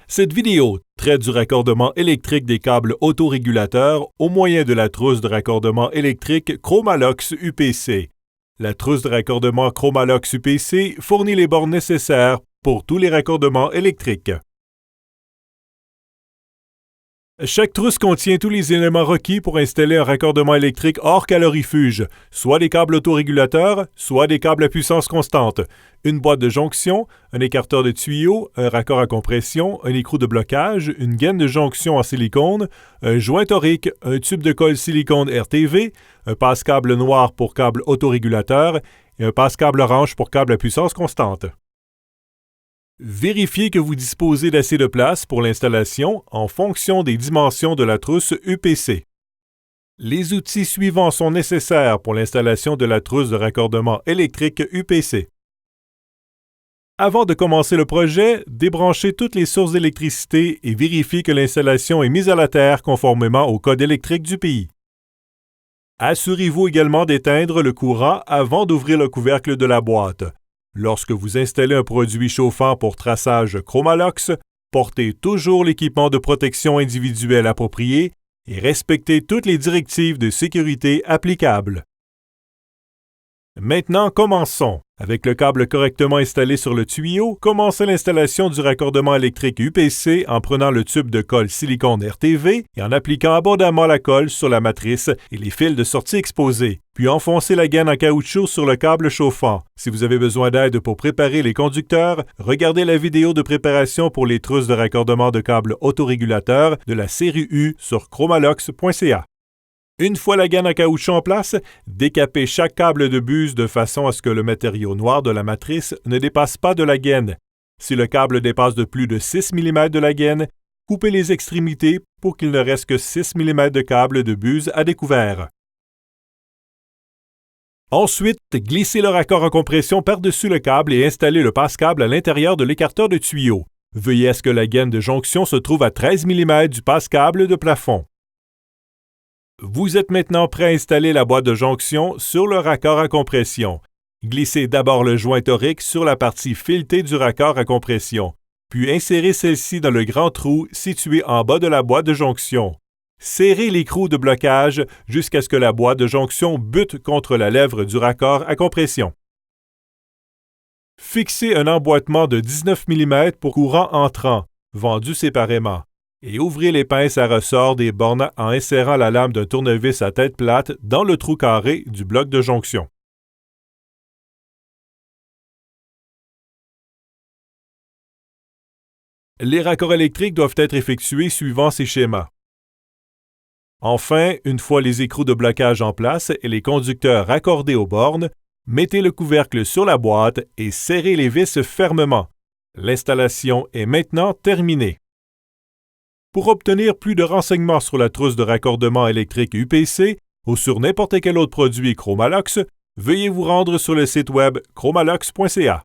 Cette vidéo traite du raccordement électrique des câbles autorégulateurs au moyen de la trousse de raccordement électrique Chromalox UPC. La trousse de raccordement Chromalox UPC fournit les bornes nécessaires pour tous les raccordements électriques. Chaque trousse contient tous les éléments requis pour installer un raccordement électrique hors calorifuge, soit des câbles autorégulateurs, soit des câbles à puissance constante, une boîte de jonction, un écarteur de tuyaux, un raccord à compression, un écrou de blocage, une gaine de jonction en silicone, un joint torique, un tube de colle silicone RTV, un passe-câble noir pour câble autorégulateur et un passe-câble orange pour câble à puissance constante. Vérifiez que vous disposez d'assez de place pour l'installation en fonction des dimensions de la trousse UPC. Les outils suivants sont nécessaires pour l'installation de la trousse de raccordement électrique UPC. Avant de commencer le projet, débranchez toutes les sources d'électricité et vérifiez que l'installation est mise à la terre conformément au code électrique du pays. Assurez-vous également d'éteindre le courant avant d'ouvrir le couvercle de la boîte. Lorsque vous installez un produit chauffant pour traçage Chromalox, portez toujours l'équipement de protection individuelle approprié et respectez toutes les directives de sécurité applicables. Maintenant, commençons. Avec le câble correctement installé sur le tuyau, commencez l'installation du raccordement électrique UPC en prenant le tube de colle silicone RTV et en appliquant abondamment la colle sur la matrice et les fils de sortie exposés, puis enfoncez la gaine en caoutchouc sur le câble chauffant. Si vous avez besoin d'aide pour préparer les conducteurs, regardez la vidéo de préparation pour les trousses de raccordement de câbles autorégulateurs de la série U sur chromalox.ca. Une fois la gaine en caoutchouc en place, décapez chaque câble de buse de façon à ce que le matériau noir de la matrice ne dépasse pas de la gaine. Si le câble dépasse de plus de 6 mm de la gaine, coupez les extrémités pour qu'il ne reste que 6 mm de câble de buse à découvert. Ensuite, glissez le raccord en compression par-dessus le câble et installez le passe-câble à l'intérieur de l'écarteur de tuyau. Veuillez à ce que la gaine de jonction se trouve à 13 mm du passe-câble de plafond. Vous êtes maintenant prêt à installer la boîte de jonction sur le raccord à compression. Glissez d'abord le joint torique sur la partie filetée du raccord à compression, puis insérez celle-ci dans le grand trou situé en bas de la boîte de jonction. Serrez l'écrou de blocage jusqu'à ce que la boîte de jonction bute contre la lèvre du raccord à compression. Fixez un emboîtement de 19 mm pour courant entrant, vendu séparément, et ouvrez les pinces à ressort des bornes en insérant la lame d'un tournevis à tête plate dans le trou carré du bloc de jonction. Les raccords électriques doivent être effectués suivant ces schémas. Enfin, une fois les écrous de blocage en place et les conducteurs raccordés aux bornes, mettez le couvercle sur la boîte et serrez les vis fermement. L'installation est maintenant terminée. Pour obtenir plus de renseignements sur la trousse de raccordement électrique UPC ou sur n'importe quel autre produit Chromalox, veuillez vous rendre sur le site web chromalox.ca.